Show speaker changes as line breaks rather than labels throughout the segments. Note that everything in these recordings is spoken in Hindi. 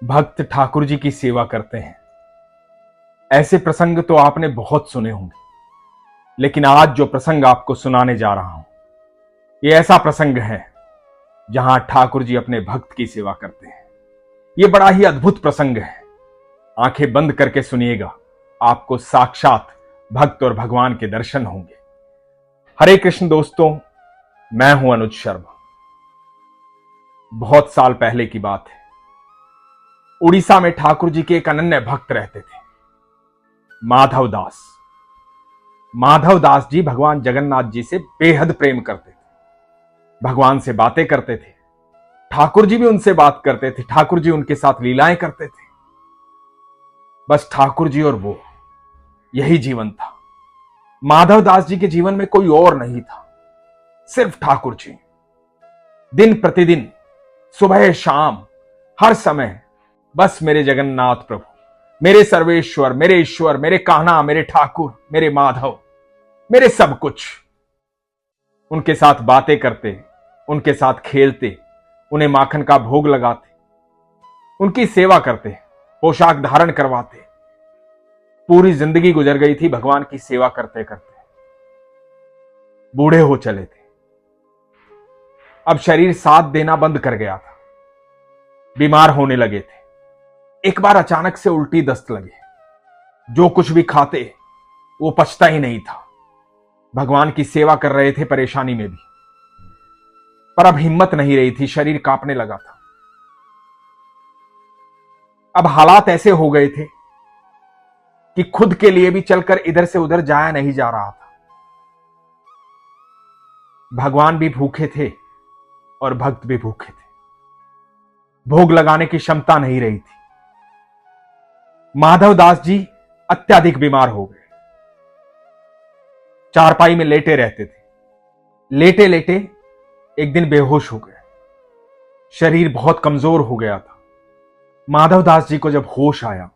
भक्त ठाकुर जी की सेवा करते हैं। ऐसे प्रसंग तो आपने बहुत सुने होंगे, लेकिन आज जो प्रसंग आपको सुनाने जा रहा हूं, ये ऐसा प्रसंग है जहां ठाकुर जी अपने भक्त की सेवा करते हैं। ये बड़ा ही अद्भुत प्रसंग है। आंखें बंद करके सुनिएगा, आपको साक्षात भक्त और भगवान के दर्शन होंगे। हरे कृष्ण दोस्तों, मैं हूं अनुज शर्मा। बहुत साल पहले की बात है। उड़ीसा में ठाकुर जी के एक अनन्य भक्त रहते थे, माधव दास। माधव दास जी भगवान जगन्नाथ जी से बेहद प्रेम करते थे, भगवान से बातें करते थे, ठाकुर जी भी उनसे बात करते थे, ठाकुर जी उनके साथ लीलाएं करते थे। बस ठाकुर जी और वो, यही जीवन था। माधव दास जी के जीवन में कोई और नहीं था, सिर्फ ठाकुर जी। दिन प्रतिदिन, सुबह शाम, हर समय बस मेरे जगन्नाथ प्रभु, मेरे सर्वेश्वर, मेरे ईश्वर, मेरे कान्हा, मेरे ठाकुर, मेरे माधव, मेरे सब कुछ। उनके साथ बातें करते, उनके साथ खेलते, उन्हें माखन का भोग लगाते, उनकी सेवा करते, पोशाक धारण करवाते। पूरी जिंदगी गुजर गई थी भगवान की सेवा करते करते। बूढ़े हो चले थे, अब शरीर साथ देना बंद कर गया था, बीमार होने लगे थे। एक बार अचानक से उल्टी दस्त लगे। जो कुछ भी खाते वो पचता ही नहीं था। भगवान की सेवा कर रहे थे परेशानी में भी, पर अब हिम्मत नहीं रही थी, शरीर कांपने लगा था। अब हालात ऐसे हो गए थे कि खुद के लिए भी चलकर इधर से उधर जाया नहीं जा रहा था। भगवान भी भूखे थे और भक्त भी भूखे थे। भोग लगाने की क्षमता नहीं रही थी। माधव दास जी अत्यधिक बीमार हो गए। चारपाई में लेटे रहते थे। लेटे लेटे एक दिन बेहोश हो गए। शरीर बहुत कमजोर हो गया था। माधव दास जी को जब होश आया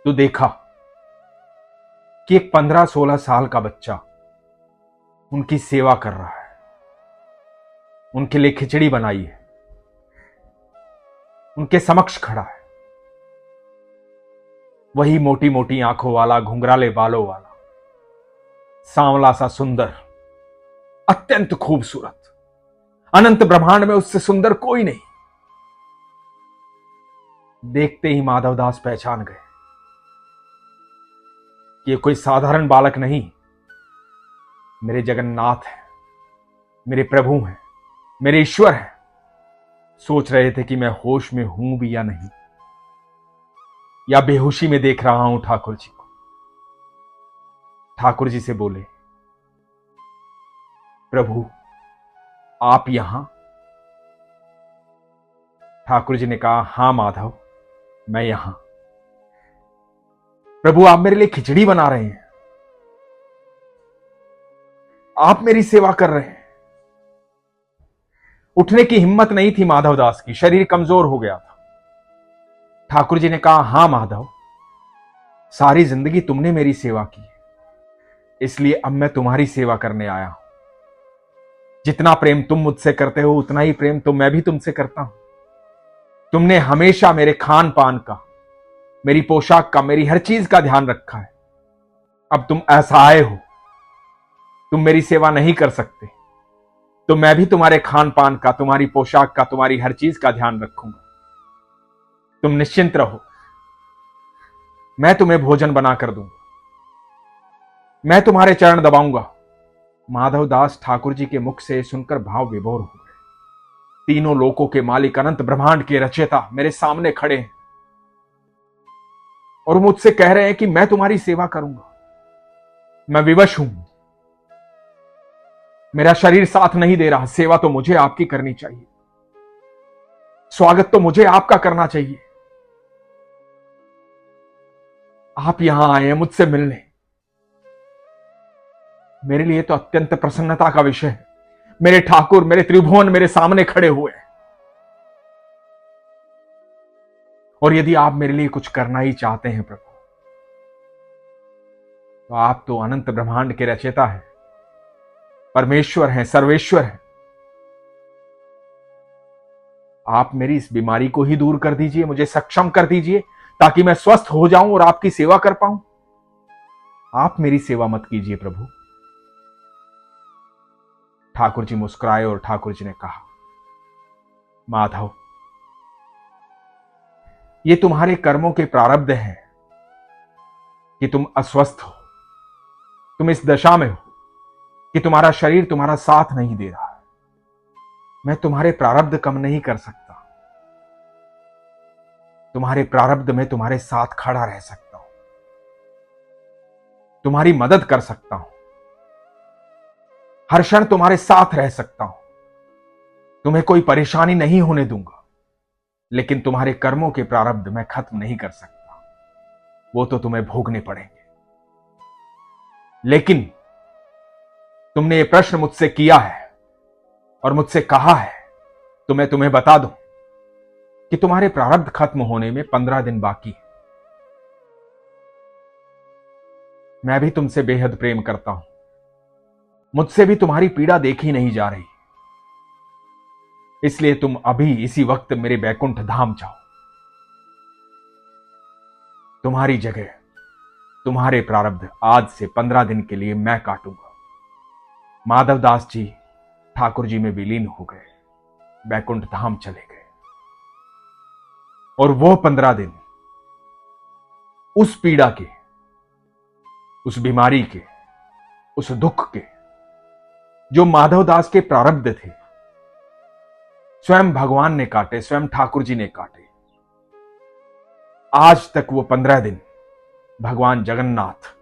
तो देखा कि एक 15-16 साल का बच्चा उनकी सेवा कर रहा है, उनके लिए खिचड़ी बनाई है, उनके समक्ष खड़ा है। वही मोटी मोटी आंखों वाला, घुंघराले बालों वाला, सांवला सा, सुंदर, अत्यंत खूबसूरत। अनंत ब्रह्मांड में उससे सुंदर कोई नहीं। देखते ही माधवदास पहचान गए कि ये कोई साधारण बालक नहीं, मेरे जगन्नाथ है, मेरे प्रभु हैं, मेरे ईश्वर हैं। सोच रहे थे कि मैं होश में हूं भी या नहीं, या बेहोशी में देख रहा हूं ठाकुर जी को। ठाकुर जी से बोले, प्रभु आप यहां? ठाकुर जी ने कहा, हां माधव, मैं यहां। प्रभु आप मेरे लिए खिचड़ी बना रहे हैं, आप मेरी सेवा कर रहे हैं। उठने की हिम्मत नहीं थी माधवदास की, शरीर कमजोर हो गया था। ठाकुर जी ने कहा, हां माधव, सारी जिंदगी तुमने मेरी सेवा की है, इसलिए अब मैं तुम्हारी सेवा करने आया हूं। जितना प्रेम तुम मुझसे करते हो, उतना ही प्रेम तो मैं भी तुमसे करता हूं। तुमने हमेशा मेरे खान पान का, मेरी पोशाक का, मेरी हर चीज का ध्यान रखा है। अब तुम असहाय हो, तुम मेरी सेवा नहीं कर सकते, तो मैं भी तुम्हारे खान पान का, तुम्हारी पोशाक का, तुम्हारी हर चीज का ध्यान रखूंगा। तुम निश्चिंत रहो, मैं तुम्हें भोजन बनाकर दूंगा, मैं तुम्हारे चरण दबाऊंगा। माधवदास ठाकुर जी के मुख से सुनकर भाव विभोर हो गए। तीनों लोकों के मालिक, अनंत ब्रह्मांड के रचयिता मेरे सामने खड़े हैं और मुझसे कह रहे हैं कि मैं तुम्हारी सेवा करूंगा। मैं विवश हूं, मेरा शरीर साथ नहीं दे रहा। सेवा तो मुझे आपकी करनी चाहिए, स्वागत तो मुझे आपका करना चाहिए। आप यहां आए हैं मुझसे मिलने, मेरे लिए तो अत्यंत प्रसन्नता का विषय है। मेरे ठाकुर, मेरे त्रिभुवन मेरे सामने खड़े हुए हैं, और यदि आप मेरे लिए कुछ करना ही चाहते हैं प्रभु, तो आप तो अनंत ब्रह्मांड के रचयिता हैं, परमेश्वर हैं, सर्वेश्वर हैं। आप मेरी इस बीमारी को ही दूर कर दीजिए, मुझे सक्षम कर दीजिए ताकि मैं स्वस्थ हो जाऊं और आपकी सेवा कर पाऊं। आप मेरी सेवा मत कीजिए प्रभु। ठाकुर जी मुस्कुराए और ठाकुर जी ने कहा, माधव, ये तुम्हारे कर्मों के प्रारब्ध हैं कि तुम अस्वस्थ हो, तुम इस दशा में हो कि तुम्हारा शरीर तुम्हारा साथ नहीं दे रहा है। मैं तुम्हारे प्रारब्ध कम नहीं कर सकता, तुम्हारे प्रारब्ध में तुम्हारे साथ खड़ा रह सकता हूं, तुम्हारी मदद कर सकता हूं, हर क्षण तुम्हारे साथ रह सकता हूं, तुम्हें कोई परेशानी नहीं होने दूंगा। लेकिन तुम्हारे कर्मों के प्रारब्ध मैं खत्म नहीं कर सकता, वो तो तुम्हें भोगने पड़ेंगे। लेकिन तुमने ये प्रश्न मुझसे किया है और मुझसे कहा है, तो मैं तुम्हें बता दूं कि तुम्हारे प्रारब्ध खत्म होने में 15 दिन बाकी है। मैं भी तुमसे बेहद प्रेम करता हूं, मुझसे भी तुम्हारी पीड़ा देखी नहीं जा रही, इसलिए तुम अभी इसी वक्त मेरे बैकुंठ धाम जाओ। तुम्हारी जगह तुम्हारे प्रारब्ध आज से 15 दिन के लिए मैं काटूंगा। माधवदास जी ठाकुर जी में विलीन हो गए, बैकुंठ धाम चले गए। और वो 15 दिन उस पीड़ा के, उस बीमारी के, उस दुख के जो माधवदास के प्रारब्ध थे, स्वयं भगवान ने काटे, स्वयं ठाकुर जी ने काटे। आज तक वो 15 दिन भगवान जगन्नाथ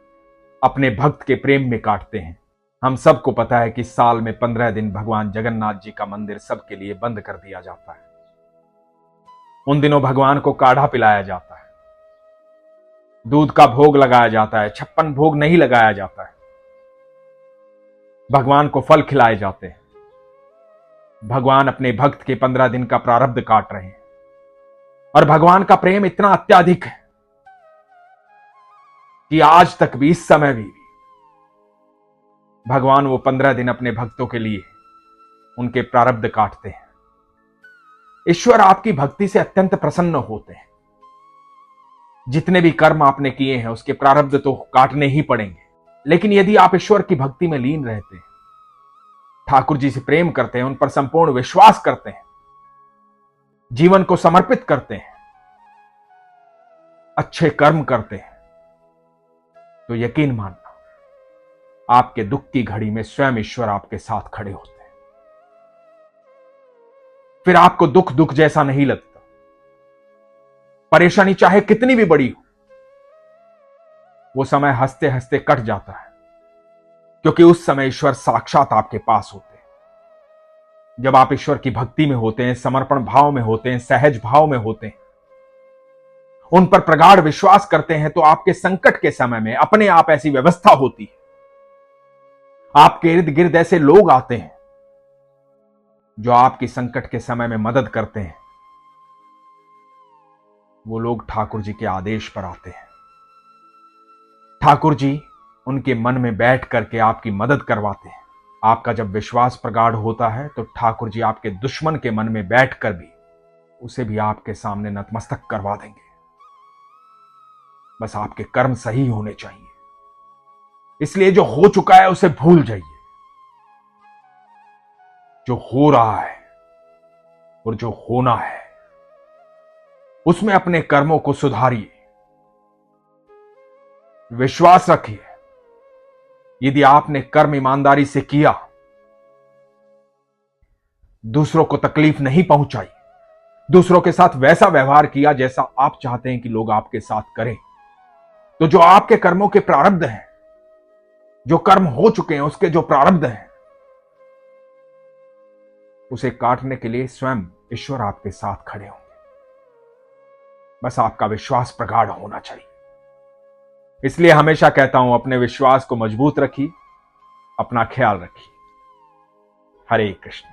अपने भक्त के प्रेम में काटते हैं। हम सबको पता है कि साल में 15 दिन भगवान जगन्नाथ जी का मंदिर सबके लिए बंद कर दिया जाता है। उन दिनों भगवान को काढ़ा पिलाया जाता है, दूध का भोग लगाया जाता है, 56 भोग नहीं लगाया जाता है। भगवान को फल खिलाए जाते हैं। भगवान अपने भक्त के 15 दिन का प्रारब्ध काट रहे हैं। और भगवान का प्रेम इतना अत्यधिक है कि आज तक भी, इस समय भी भगवान वो 15 दिन अपने भक्तों के लिए उनके प्रारब्ध काटते हैं। ईश्वर आपकी भक्ति से अत्यंत प्रसन्न होते हैं। जितने भी कर्म आपने किए हैं उसके प्रारब्ध तो काटने ही पड़ेंगे, लेकिन यदि आप ईश्वर की भक्ति में लीन रहते हैं, ठाकुर जी से प्रेम करते हैं, उन पर संपूर्ण विश्वास करते हैं, जीवन को समर्पित करते हैं, अच्छे कर्म करते हैं, तो यकीन मानना आपके दुख की घड़ी में स्वयं ईश्वर आपके साथ खड़े होते हैं। फिर आपको दुख दुख जैसा नहीं लगता। परेशानी चाहे कितनी भी बड़ी हो, वो समय हंसते हंसते कट जाता है, क्योंकि उस समय ईश्वर साक्षात आपके पास होते हैं। जब आप ईश्वर की भक्ति में होते हैं, समर्पण भाव में होते हैं, सहज भाव में होते हैं, उन पर प्रगाढ़ विश्वास करते हैं, तो आपके संकट के समय में अपने आप ऐसी व्यवस्था होती है, आपके इर्द गिर्द ऐसे लोग आते हैं जो आपकी संकट के समय में मदद करते हैं। वो लोग ठाकुर जी के आदेश पर आते हैं। ठाकुर जी उनके मन में बैठ करके आपकी मदद करवाते हैं। आपका जब विश्वास प्रगाढ़ होता है तो ठाकुर जी आपके दुश्मन के मन में बैठकर भी उसे भी आपके सामने नतमस्तक करवा देंगे। बस आपके कर्म सही होने चाहिए। इसलिए जो हो चुका है उसे भूल जाइए। जो हो रहा है और जो होना है उसमें अपने कर्मों को सुधारिए, विश्वास रखिए। यदि आपने कर्म ईमानदारी से किया, दूसरों को तकलीफ नहीं पहुंचाई, दूसरों के साथ वैसा व्यवहार किया जैसा आप चाहते हैं कि लोग आपके साथ करें, तो जो आपके कर्मों के प्रारब्ध हैं, जो कर्म हो चुके हैं उसके जो प्रारब्ध हैं, उसे काटने के लिए स्वयं ईश्वर आपके साथ खड़े होंगे। बस आपका विश्वास प्रगाढ़ होना चाहिए। इसलिए हमेशा कहता हूं, अपने विश्वास को मजबूत रखिए, अपना ख्याल रखिए। हरे कृष्ण।